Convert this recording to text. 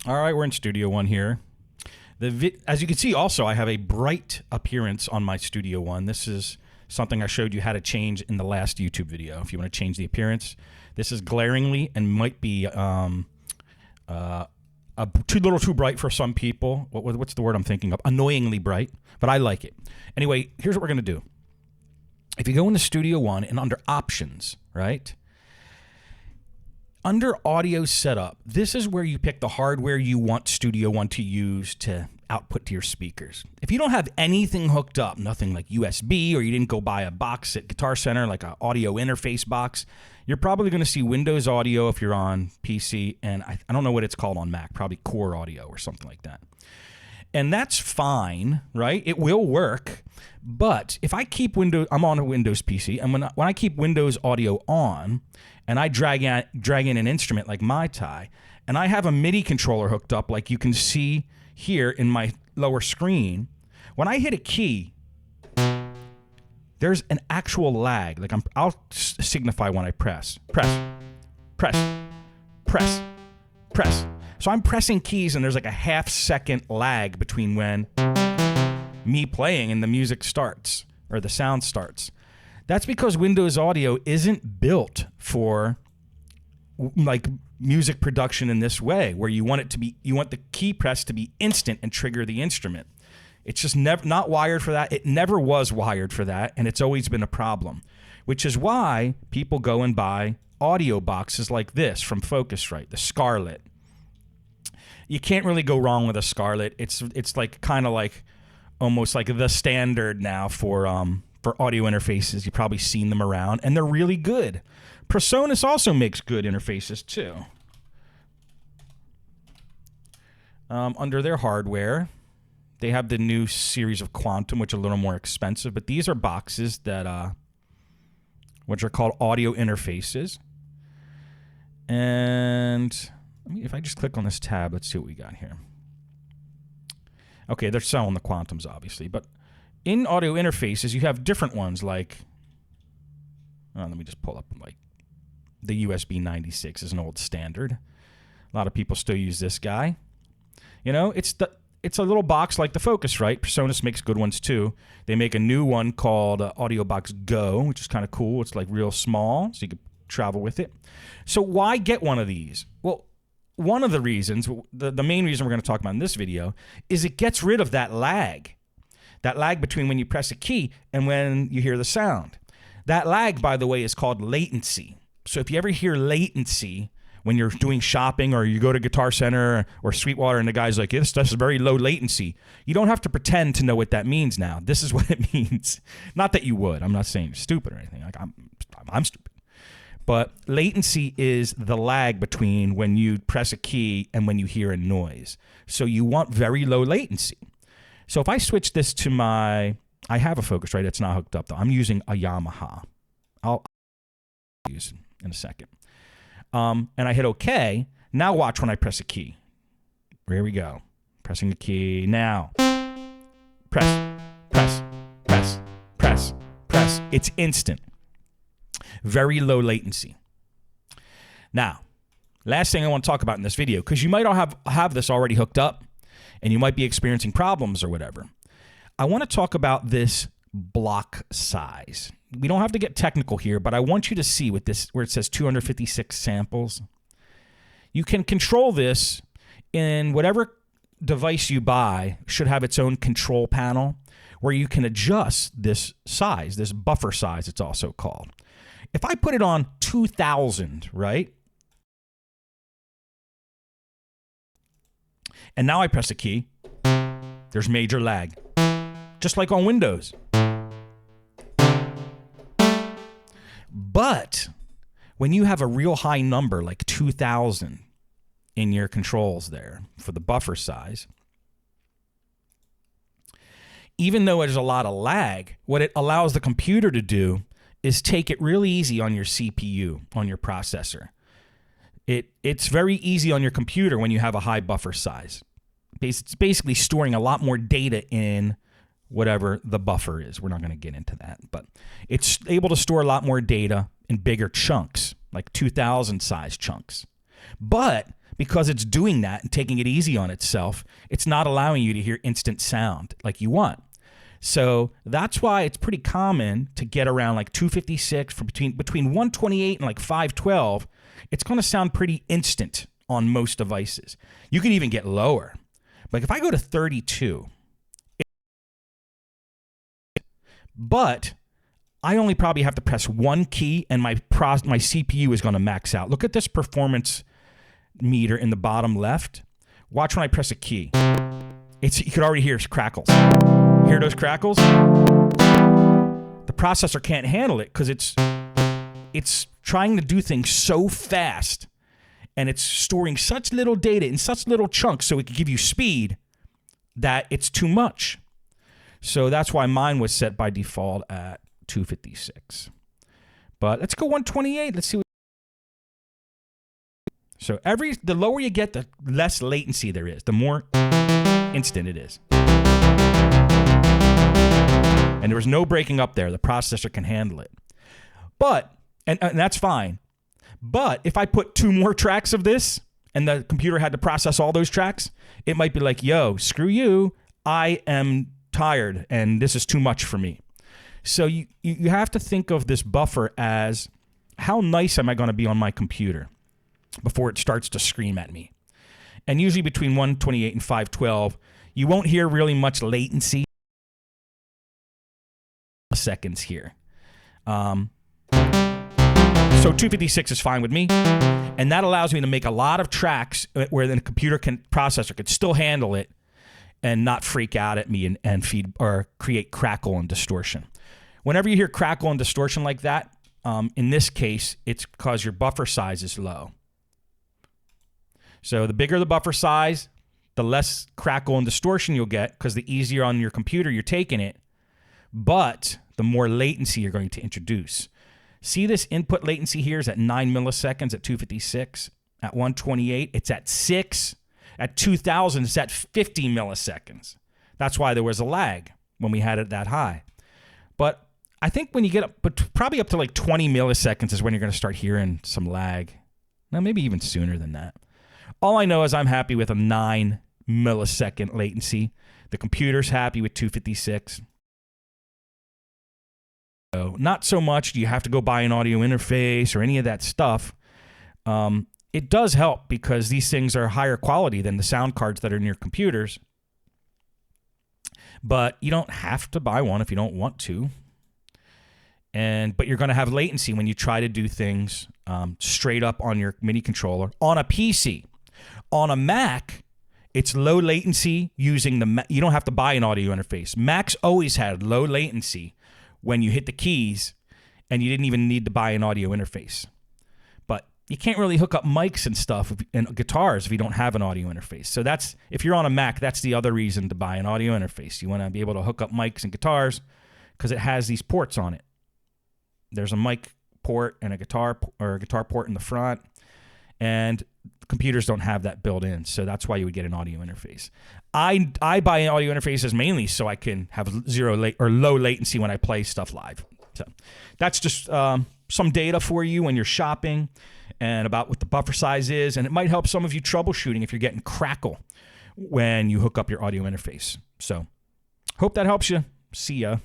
All right, we're in Studio One here. As you can see, also, I have a bright appearance on my Studio One. This is something I showed you how to change in the last YouTube video. If you want to change the appearance, this is glaringly and might be too bright for some people. What's the word I'm thinking of? Annoyingly bright, but I like it. Anyway, here's what we're going to do. If you go into Studio One and under Options, right? Under Audio Setup, this is where you pick the hardware you want Studio One to use to output to your speakers. If you don't have anything hooked up, nothing like USB, or you didn't go buy a box at Guitar Center, like an audio interface box, you're probably going to see Windows Audio if you're on PC, and I don't know what it's called on Mac, probably Core Audio or something like that. And that's fine, right? It will work. But if I keep I'm on a Windows PC, and when I keep Windows Audio on, and I drag in an instrument like my tie, and I have a MIDI controller hooked up, like you can see here in my lower screen, when I hit a key, there's an actual lag. Like I'll signify when I press. So I'm pressing keys, and there's like a half-second lag between when me playing and the music starts, or the sound starts. That's because Windows Audio isn't built for like music production in this way, where you want the key press to be instant and trigger the instrument. It's just not wired for that. It never was wired for that, and it's always been a problem, which is why people go and buy audio boxes like this from Focusrite, the Scarlett. You can't really go wrong with a Scarlett. It's like kind of like almost like the standard now for audio interfaces. You've probably seen them around, and they're really good. PreSonus also makes good interfaces too. Under their hardware, they have the new series of Quantum, which are a little more expensive, but these are boxes that which are called audio interfaces. And if I just click on this tab, let's see what we got here. Okay, they're selling the Quantums, obviously, but in audio interfaces, you have different ones like, let me just pull up like the USB 96 is an old standard. A lot of people still use this guy. You know, it's a little box like the Focusrite. PreSonus makes good ones too. They make a new one called AudioBox Go, which is kind of cool. It's like real small, so you can travel with it. So why get one of these? Well, one of the reasons, the main reason we're going to talk about in this video, is it gets rid of that lag. That lag between when you press a key and when you hear the sound. That lag, by the way, is called latency. So if you ever hear latency when you're doing shopping, or you go to Guitar Center or Sweetwater and the guy's like, this stuff's very low latency, you don't have to pretend to know what that means now. This is what it means. Not that you would. I'm not saying you're stupid or anything. Like I'm stupid. But latency latency is the lag between when you press a key and when you hear a noise. So you want very low latency. So if I switch this to I have a Focusrite that's not hooked up though. I'm using a Yamaha. I'll use it in a second. And I hit OK. Now watch when I press a key. Here we go. Pressing the key now. Press. It's instant. Very low latencycy. Now, last thing I want to talk about in this video, because you might all have this already hooked up, and you might be experiencing problems or whatever. I want to talk about this block size. We don't have to get technical here, but I want you to see with this, where it says 256 samples. You can control this in whatever device you buy. Should have its own control panel where you can adjust this size, this buffer size it's also called. If I put it on 2000, right? And now I press a key, there's major lag, just like on Windows. But when you have a real high number like 2000 in your controls there for the buffer size, even though there's a lot of lag, what it allows the computer to do is take it really easy on your CPU, on your processor. It's very easy on your computer when you have a high buffer size. It's basically storing a lot more data in whatever the buffer is. We're not going to get into that, but it's able to store a lot more data in bigger chunks, like 2000 size chunks. But because it's doing that and taking it easy on itself, it's not allowing you to hear instant sound like you want. So that's why it's pretty common to get around like 256 for between 128 and like 512. It's going to sound pretty instant on most devices. You can even get lower. Like if I go to 32, but I only probably have to press one key and my CPU is going to max out. Look at this performance meter in the bottom left. Watch when I press a key. You could already hear crackles. Hear those crackles? The processor can't handle it because it's trying to do things so fast, and it's storing such little data in such little chunks so it can give you speed that it's too much. So that's why mine was set by default at 256. But let's go 128. Let's see. So the lower you get, the less latency there is, the more instant it is. And there was no breaking up there. The processor can handle it. But, and that's fine. But if I put 2 more tracks of this and the computer had to process all those tracks, it might be like, yo, screw you. I am tired and this is too much for me. So you have to think of this buffer as how nice am I going to be on my computer before it starts to scream at me. And usually between 128 and 512, you won't hear really much latency. Seconds here. So 256 is fine with me. And that allows me to make a lot of tracks where the processor could still handle it and not freak out at me and feed or create crackle and distortion. Whenever you hear crackle and distortion like that, in this case, it's because your buffer size is low. So the bigger the buffer size, the less crackle and distortion you'll get because the easier on your computer you're taking it, but the more latency you're going to introduce. See this input latency here is at 9 milliseconds at 256. At 128, it's at 6. At 2000, it's at 50 milliseconds. That's why there was a lag when we had it that high. But I think when you get up, but probably up to like 20 milliseconds is when you're going to start hearing some lag. Now, maybe even sooner than that. All I know is I'm happy with a 9 millisecond latency. The computer's happy with 256. So not so much do you have to go buy an audio interface or any of that stuff. It does help because these things are higher quality than the sound cards that are in your computers. But you don't have to buy one if you don't want to. But you're going to have latency when you try to do things straight up on your MIDI controller on a PC. On a Mac, it's low latency using you don't have to buy an audio interface. Macs always had low latency when you hit the keys and you didn't even need to buy an audio interface. But you can't really hook up mics and stuff and guitars if you don't have an audio interface. So if you're on a Mac, that's the other reason to buy an audio interface. You want to be able to hook up mics and guitars because it has these ports on it. There's a mic port and a guitar port in the front, and computers don't have that built in, so that's why you would get an audio interface. I buy audio interfaces mainly so I can have low latency when I play stuff live. So that's just some data for you when you're shopping and about what the buffer size is, and it might help some of you troubleshooting if you're getting crackle when you hook up your audio interface. So hope that helps you. See ya.